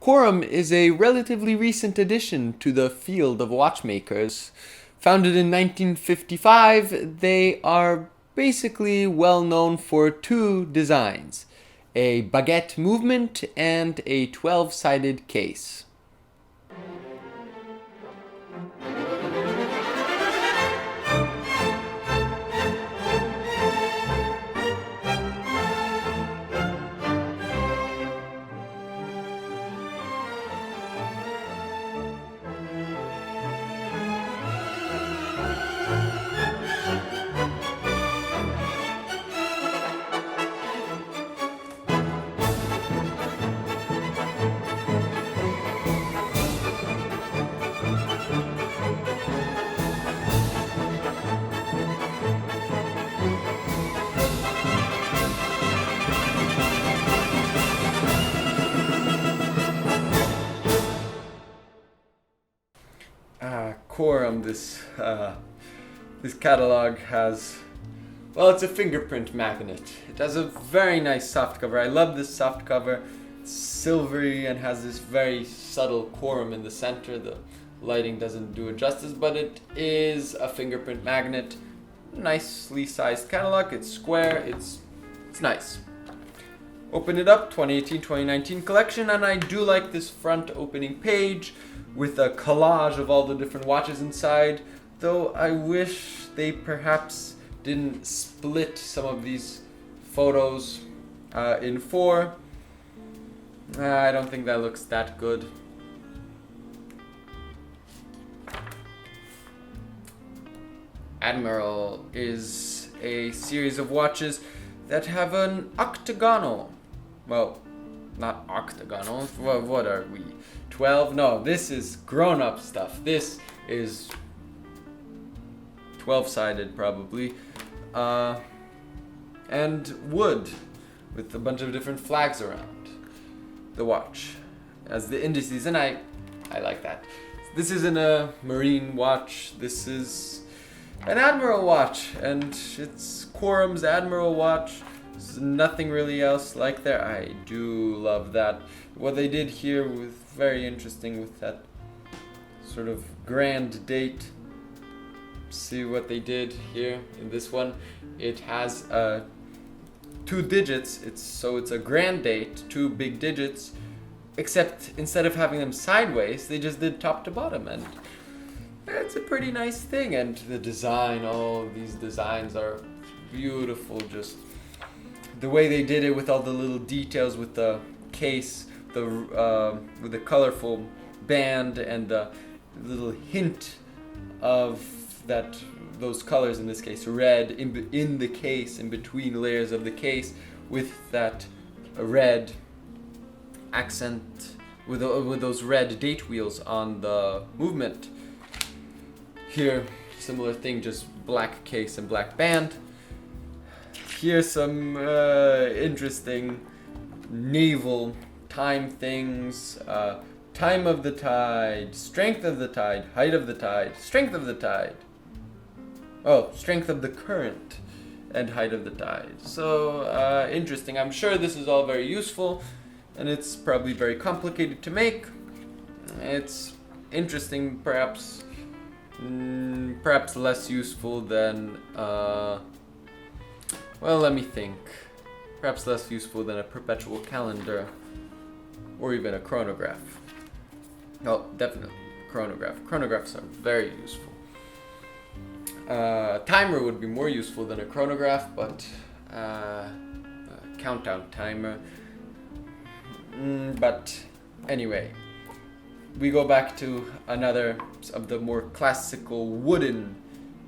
Corum is a relatively recent addition to the field of watchmakers. Founded in 1955, they are basically well known for two designs, a baguette movement and a 12-sided case. Corum, this catalog has, well, it's a fingerprint magnet. It has a very nice soft cover. I love this soft cover. It's silvery and has this very subtle Corum in the center. The lighting doesn't do it justice, but it is a fingerprint magnet. Nicely sized catalog. It's square. It's nice. Open it up, 2018-2019 collection, and I do like this front opening page with a collage of all the different watches inside, though I wish they perhaps didn't split some of these photos in four. I don't think that looks that good. Admiral is a series of watches that have an octagonal, well, not octagonal, what are we, 12? No, this is grown-up stuff. This is 12-sided probably, and wood with a bunch of different flags around the watch as the indices, and I like that. This isn't a marine watch, this is an admiral watch, and it's Corum's admiral watch. There's nothing really else like there. I do love that. What they did here was very interesting with that sort of grand date. See what they did here in this one. It has 2 digits. It's a grand date, 2 big digits, except instead of having them sideways, they just did top to bottom, and it's a pretty nice thing. And the design, all these designs are beautiful. Just the way they did it with all the little details with the case, with the colorful band and the little hint of those colors, in this case red, in the case, in between layers of the case, with that red accent, with those red date wheels on the movement. Here, similar thing, just black case and black band. Here's some interesting naval time things. Time of the tide, strength of the tide, height of the tide, strength of the tide. Oh, strength of the current and height of the tide. So interesting. I'm sure this is all very useful, and it's probably very complicated to make. It's interesting, perhaps less useful than well, let me think. Perhaps less useful than a perpetual calendar or even a chronograph. Oh, definitely chronograph. Chronographs are very useful. Timer would be more useful than a chronograph, but a countdown timer. But anyway, we go back to another of the more classical wooden,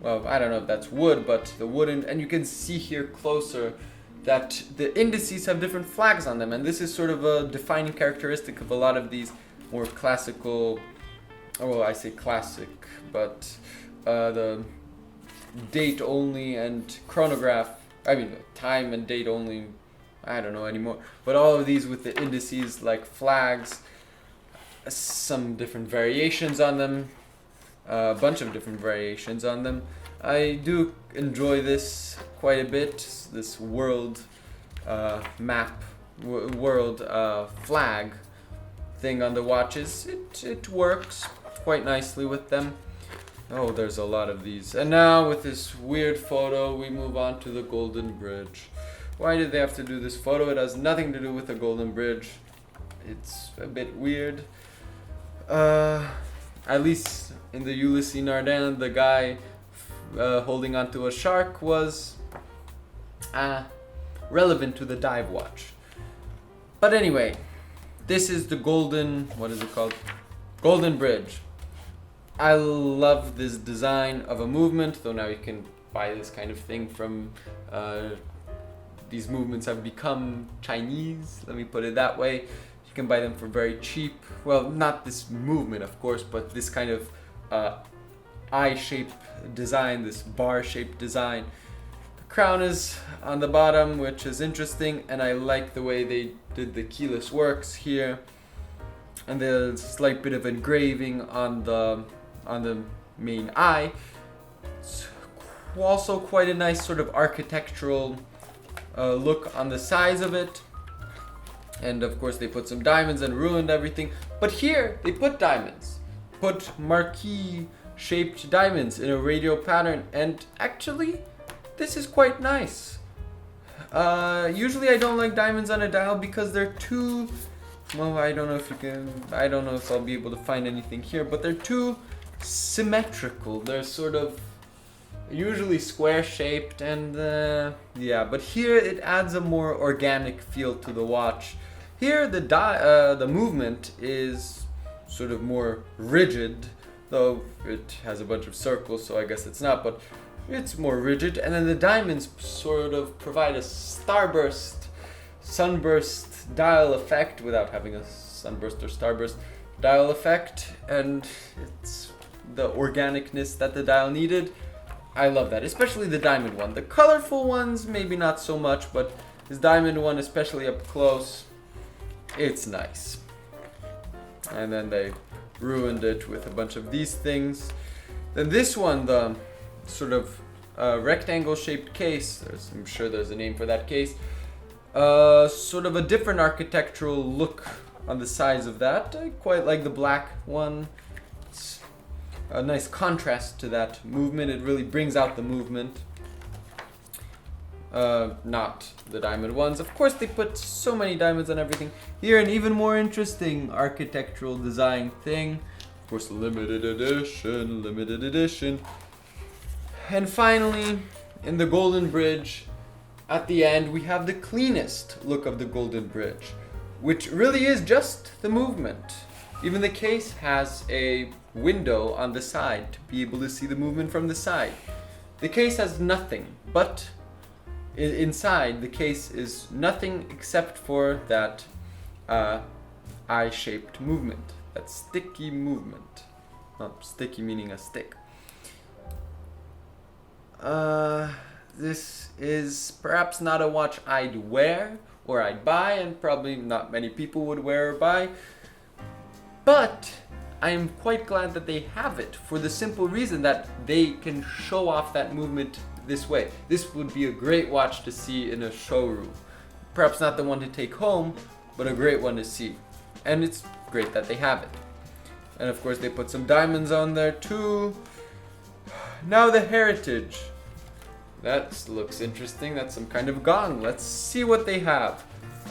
well, I don't know if that's wood, but the wooden, and you can see here closer that the indices have different flags on them, and this is sort of a defining characteristic of a lot of these more classical, well, I say classic, but the date only and chronograph, I mean time and date only, I don't know anymore, but all of these with the indices like flags, some different variations on them, a bunch of different variations on them. I do enjoy this quite a bit, this world map, world flag thing on the watches. It works quite nicely with them. Oh, there's a lot of these. And now with this weird photo, we move on to the Golden Bridge. Why did they have to do this photo? It has nothing to do with the Golden Bridge. It's a bit weird. At least in the Ulysses Nardin, the guy holding onto a shark was relevant to the dive watch. But anyway, this is the golden, what is it called? Golden Bridge. I love this design of a movement, though now you can buy this kind of thing from, these movements have become Chinese, let me put it that way. You can buy them for very cheap. Well, not this movement, of course, but this kind of eye-shaped design, this bar-shaped design. The crown is on the bottom, which is interesting, and I like the way they did the keyless works here. And the slight bit of engraving on the main eye. It's also quite a nice sort of architectural look on the size of it. And of course they put some diamonds and ruined everything. But here they put diamonds. Put marquee shaped diamonds in a radial pattern. And actually, this is quite nice. Usually I don't like diamonds on a dial because they're too... Well, I don't know if I'll be able to find anything here, but they're too symmetrical. They're sort of usually square shaped and yeah, but here it adds a more organic feel to the watch. Here the movement is sort of more rigid, though it has a bunch of circles, so I guess it's not, but it's more rigid. And then the diamonds sort of provide a sunburst dial effect without having a sunburst or starburst dial effect, and it's the organicness that the dial needed. I love that, especially the diamond one. The colorful ones, maybe not so much, but this diamond one, especially up close, it's nice. And then they ruined it with a bunch of these things. Then this one, the sort of rectangle shaped case, I'm sure there's a name for that case, sort of a different architectural look on the sides of that. I quite like the black one. It's a nice contrast to that movement. It really brings out the movement. Not the diamond ones. Of course, they put so many diamonds on everything. Here, an even more interesting architectural design thing. Of course, limited edition. And finally, in the Golden Bridge, at the end, we have the cleanest look of the Golden Bridge, which really is just the movement. Even the case has a window on the side to be able to see the movement from the side. The case has nothing, but inside the case is nothing except for that eye-shaped movement, that sticky movement. Sticky meaning a stick. This is perhaps not a watch I'd wear or I'd buy, and probably not many people would wear or buy. But I am quite glad that they have it for the simple reason that they can show off that movement this way. This would be a great watch to see in a showroom. Perhaps not the one to take home, but a great one to see. And it's great that they have it. And of course they put some diamonds on there too. Now the heritage. That looks interesting. That's some kind of gong. Let's see what they have.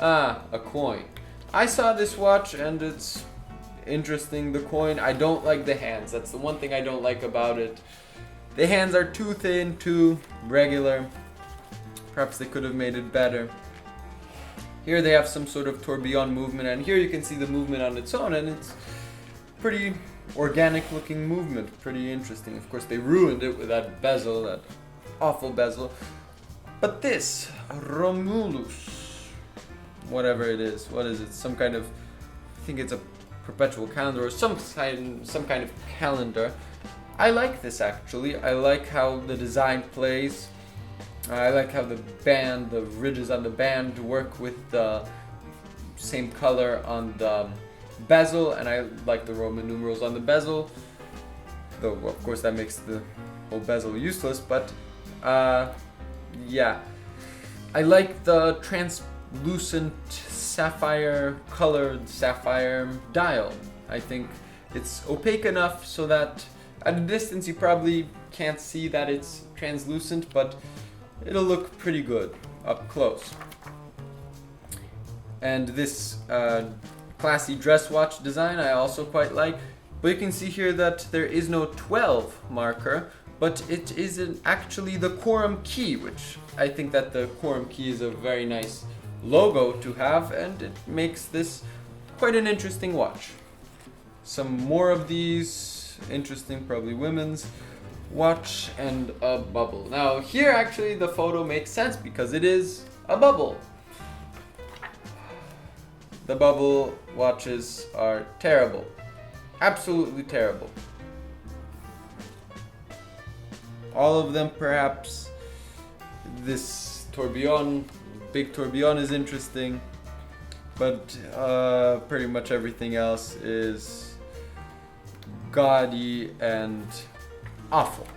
Ah, a coin. I saw this watch and it's interesting, the coin. I don't like the hands. That's the one thing I don't like about it. The hands are too thin, too regular. Perhaps they could have made it better. Here they have some sort of tourbillon movement, and here you can see the movement on its own, and it's pretty organic looking movement. Pretty interesting. Of course they ruined it with that bezel, that awful bezel. But this Romulus, whatever it is, what is it? Some kind of, I think it's a perpetual calendar or some kind of calendar. I like this actually. I like how the design plays. I like how the band, the ridges on the band work with the same color on the bezel, and I like the Roman numerals on the bezel. Though of course that makes the whole bezel useless, but yeah. I like the translucent sapphire colored sapphire dial. I think it's opaque enough so that at a distance you probably can't see that it's translucent, but it'll look pretty good up close. And this classy dress watch design I also quite like. But you can see here that there is no 12 marker, but it is actually the Corum key, which I think that the Corum key is a very nice logo to have, and it makes this quite an interesting watch. Some more of these interesting, probably women's watch, and a bubble. Now here actually the photo makes sense because it is a bubble. The bubble watches are terrible. Absolutely terrible. All of them perhaps. This tourbillon, big tourbillon is interesting, but pretty much everything else is gaudy and awful.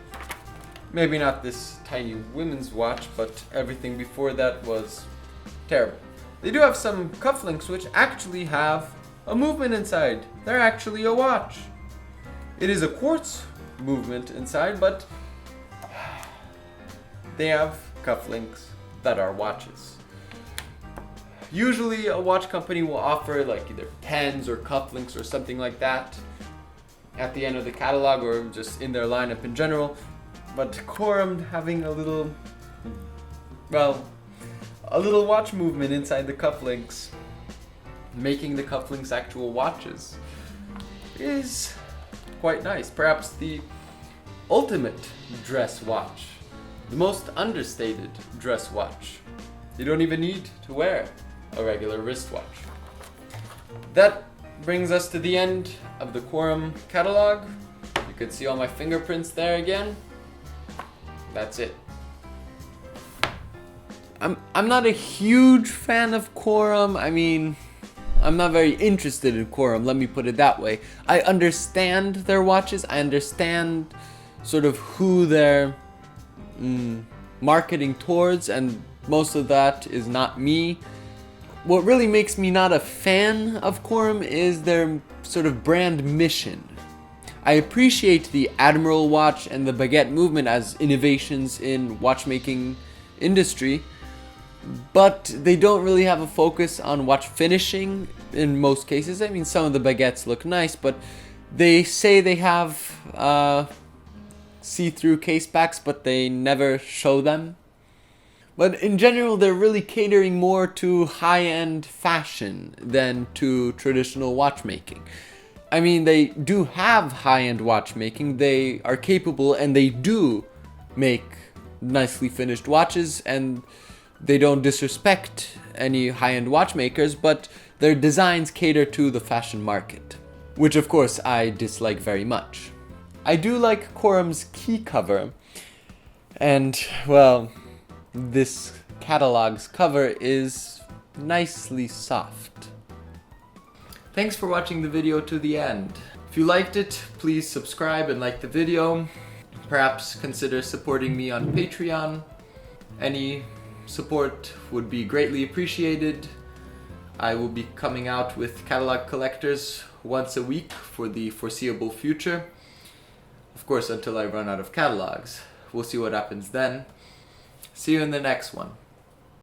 Maybe not this tiny women's watch, but everything before that was terrible. They do have some cufflinks which actually have a movement inside. They're actually a watch. It is a quartz movement inside, but they have cufflinks that are watches. Usually a watch company will offer like either pens or cufflinks or something like that at the end of the catalog or just in their lineup in general. But Corum having a little watch movement inside the cufflinks, making the cufflinks actual watches, is quite nice. Perhaps the ultimate dress watch, the most understated dress watch. You don't even need to wear a regular wristwatch. That brings us to the end of the Corum catalog. You can see all my fingerprints there again. That's it. I'm not a huge fan of Corum. I mean, I'm not very interested in Corum, let me put it that way. I understand their watches. I understand sort of who they're marketing towards, and most of that is not me. What really makes me not a fan of Corum is their sort of brand mission. I appreciate the Admiral watch and the baguette movement as innovations in watchmaking industry, but they don't really have a focus on watch finishing in most cases. I mean, some of the baguettes look nice, but they say they have see-through case backs, but they never show them. But in general, they're really catering more to high-end fashion than to traditional watchmaking. I mean, they do have high-end watchmaking, they are capable, and they do make nicely finished watches, and they don't disrespect any high-end watchmakers, but their designs cater to the fashion market, which of course I dislike very much. I do like Corum's key cover, and well, this catalog's cover is nicely soft. Thanks for watching the video to the end. If you liked it, please subscribe and like the video. Perhaps consider supporting me on Patreon. Any support would be greatly appreciated. I will be coming out with catalog collectors once a week for the foreseeable future. Of course, until I run out of catalogs. We'll see what happens then. See you in the next one.